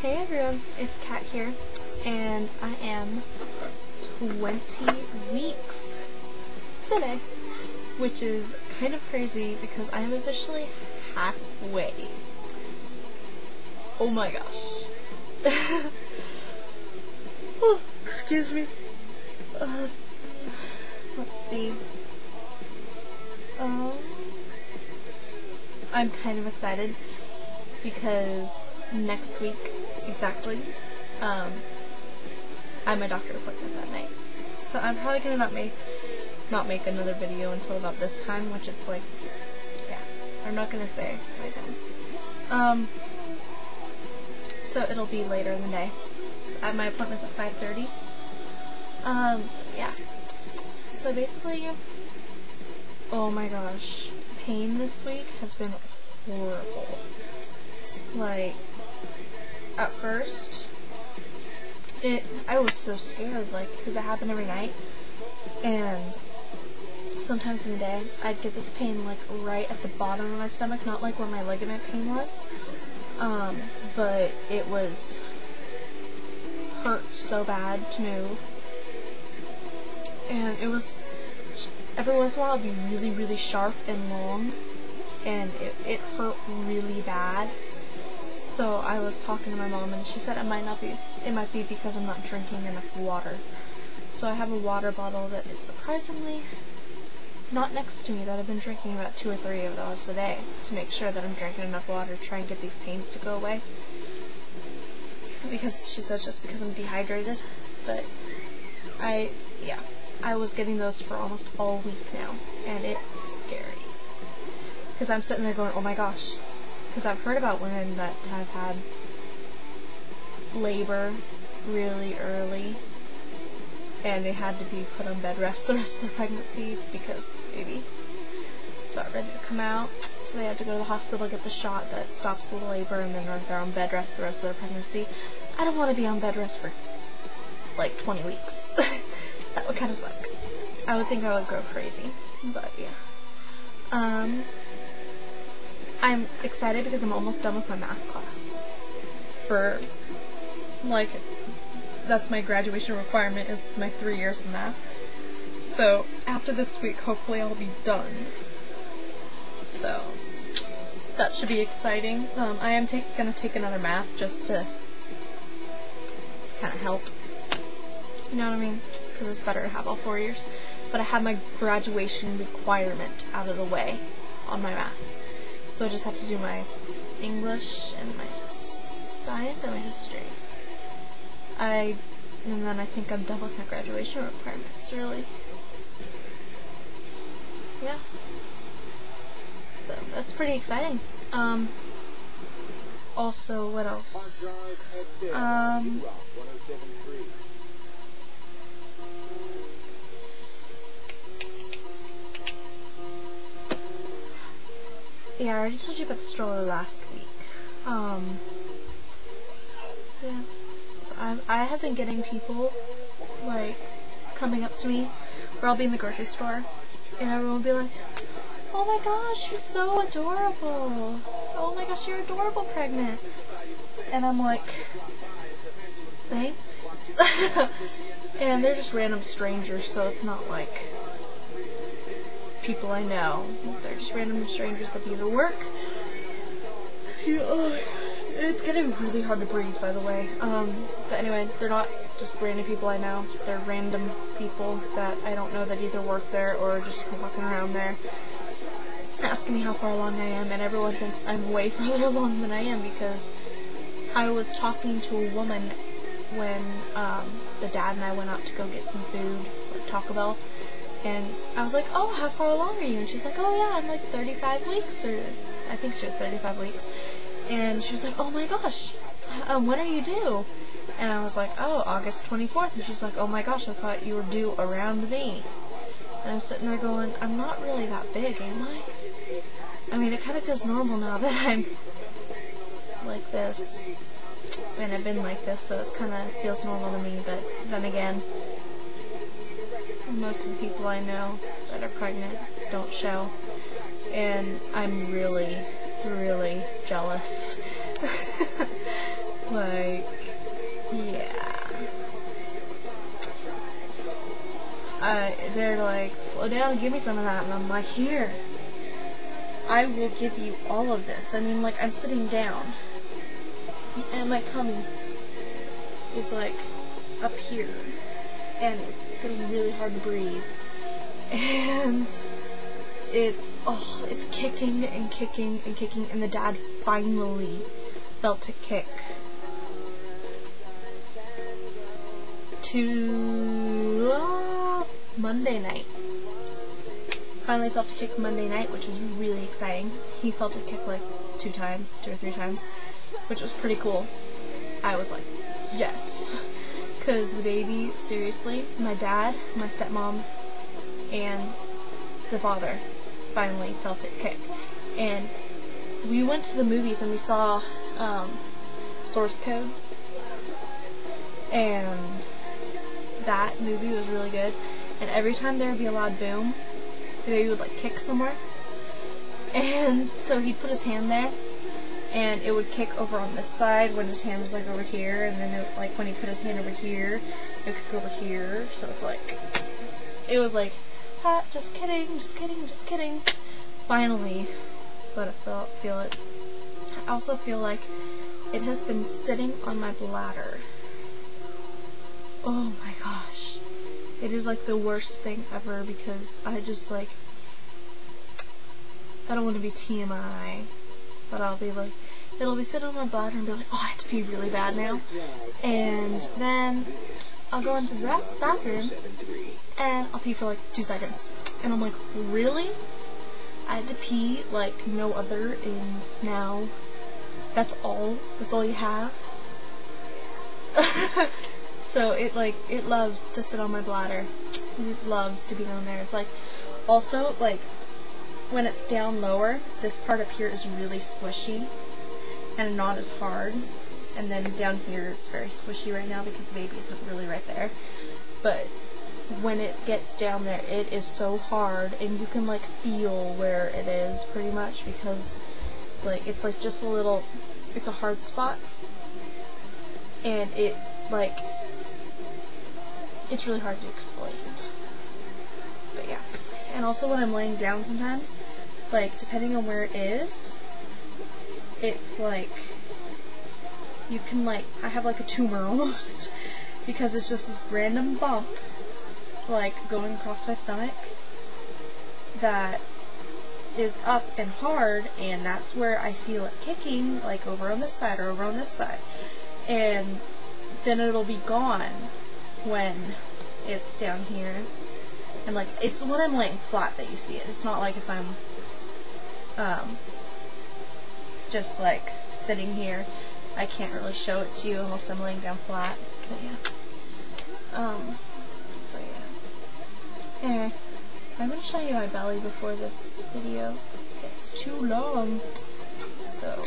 Hey everyone, it's Kat here, and I am 20 weeks today, which is kind of crazy because I am officially halfway. Oh my gosh. Oh, excuse me. Let's see. I'm kind of excited because next week, exactly, I have my doctor appointment that night. So I'm probably gonna not make another video until about this time, which it's like, yeah, I'm not gonna say my time. So it'll be later in the day. My appointment's at 5:30. So yeah. So basically, oh my gosh, pain this week has been horrible. Like, at first, I was so scared, like, because it happened every night, and sometimes in the day, I'd get this pain, like, right at the bottom of my stomach, not like where my ligament pain was, but it hurt so bad to move, and it was, every once in a while, it'd be really, really sharp and long, and it hurt really bad. So I was talking to my mom, and she said it might be because I'm not drinking enough water. So I have a water bottle that is surprisingly not next to me, that I've been drinking about 2 or 3 of those a day to make sure that I'm drinking enough water to try and get these pains to go away. Because she says just because I'm dehydrated, but I was getting those for almost all week now, and it's scary. Because I'm sitting there going, oh my gosh. Because I've heard about women that have had labor really early, and they had to be put on bed rest the rest of their pregnancy because baby is about ready to come out. So they had to go to the hospital, get the shot that stops the labor, and then they're on bed rest the rest of their pregnancy. I don't want to be on bed rest for like 20 weeks. That would kind of suck. I would think I would go crazy, but yeah. I'm excited because I'm almost done with my math class. That's my graduation requirement, is my 3 years of math. So after this week, hopefully I'll be done. So that should be exciting. I am gonna take another math just to kind of help. You know what I mean? Because it's better to have all 4 years. But I have my graduation requirement out of the way on my math. So I just have to do my English and my science and my history. And then I think I'm done with my graduation requirements, really. Yeah. So that's pretty exciting. Also, what else? Yeah, I already told you about the stroller last week. Yeah. So I have been getting people, like, coming up to me, where I'll be in the grocery store, and everyone will be like, oh my gosh, you're so adorable. Oh my gosh, you're adorable pregnant. And I'm like, thanks. And they're just random strangers, so it's not like people I know. They're just random strangers that be to work. It's getting really hard to breathe, by the way. But anyway, they're not just random people I know. They're random people that I don't know that either work there or just walking around there, asking me how far along I am, and everyone thinks I'm way further along than I am because I was talking to a woman when the dad and I went out to go get some food at Taco Bell. And I was like, oh, how far along are you? And she's like, oh yeah, I'm like 35 weeks, or I think she was 35 weeks. And she was like, oh my gosh, when are you due? And I was like, oh, August 24th. And she's like, oh my gosh, I thought you were due around me. And I'm sitting there going, I'm not really that big, am I? I mean, it kind of feels normal now that I'm like this. And I've been like this, so it kind of feels normal to me, but then again, most of the people I know that are pregnant don't show, and I'm really, really jealous. Like, they're like, slow down and give me some of that, and I'm like, here, I will give you all of this. I mean, like, I'm sitting down, and my tummy is like up here, and it's getting really hard to breathe, and it's kicking and kicking and kicking, and the dad finally felt it kick. To Monday night. Finally felt a kick Monday night, which was really exciting. He felt a kick like 2 or 3 times, which was pretty cool. I was like, yes. Because the baby, seriously, my dad, my stepmom, and the father finally felt it kick. And we went to the movies and we saw Source Code. And that movie was really good. And every time there would be a loud boom, the baby would like kick somewhere. And so he'd put his hand there, and it would kick over on this side when his hand was like over here, and then it, like when he put his hand over here, it would kick over here. So it's like, it was like, ah, just kidding, just kidding, just kidding. Finally, let it feel it. I also feel like it has been sitting on my bladder. Oh my gosh. It is like the worst thing ever, because I just like, I don't want to be TMI, but I'll be like, it'll be sitting on my bladder and be like, oh, I have to pee really bad now. And then I'll go into the bathroom and I'll pee for like 2 seconds. And I'm like, really? I had to pee like no other, and now that's all you have? So it loves to sit on my bladder. It loves to be down there. It's like, also, like, when it's down lower, this part up here is really squishy and not as hard. And then down here it's very squishy right now because the baby isn't really right there. But when it gets down there, it is so hard, and you can like feel where it is pretty much, because like it's like just a little, it's a hard spot, and it like, it's really hard to explain. But yeah. And also when I'm laying down sometimes, like depending on where it is, it's like, you can like, I have like a tumor almost, because it's just this random bump like going across my stomach that is up and hard, and that's where I feel it kicking, like over on this side or over on this side, and then it'll be gone when it's down here. And like, it's when I'm laying flat that you see it. It's not like if I'm just like sitting here. I can't really show it to you unless I'm laying down flat. But yeah. So yeah. Anyway, I'm gonna show you my belly before this video gets too long. So,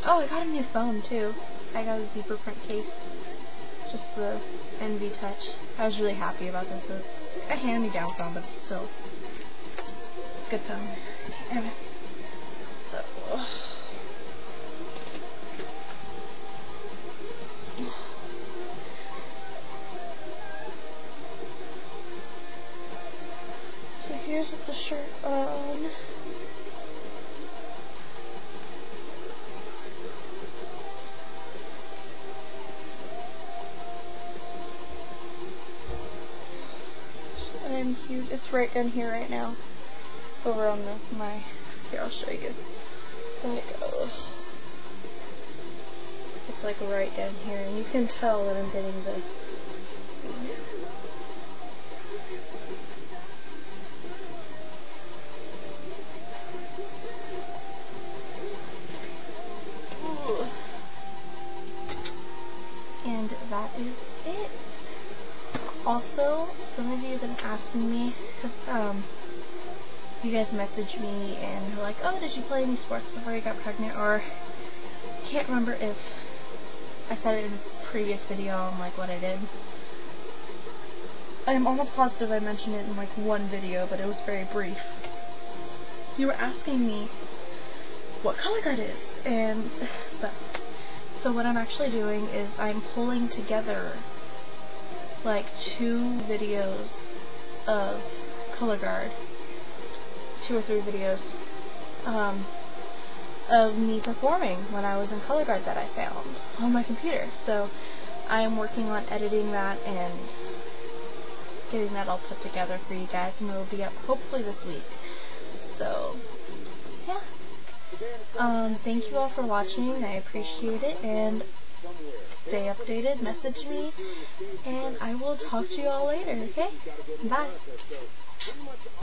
oh, I got a new phone too. I got a zebra print case. Just the Envy Touch. I was really happy about this. It's a hand-me-down phone, but it's still a good phone. Anyway, so here's the shirt on. I'm huge. It's right down here right now. Over on here, I'll show you. Like, it's like right down here, and you can tell that I'm getting the and that is it. Also, some of you have been asking me, because you guys messaged me and were like, oh, did you play any sports before you got pregnant? Or I can't remember if I said it in a previous video on like what I did. I'm almost positive I mentioned it in like one video, but it was very brief. You were asking me what color guard is, and so what I'm actually doing is I'm pulling together like 2 videos of Color Guard, 2 or 3 videos of me performing when I was in Color Guard that I found on my computer. So I am working on editing that and getting that all put together for you guys, and it will be up hopefully this week. So yeah, thank you all for watching. I appreciate it, and stay updated, message me, and I will talk to you all later, okay? Bye.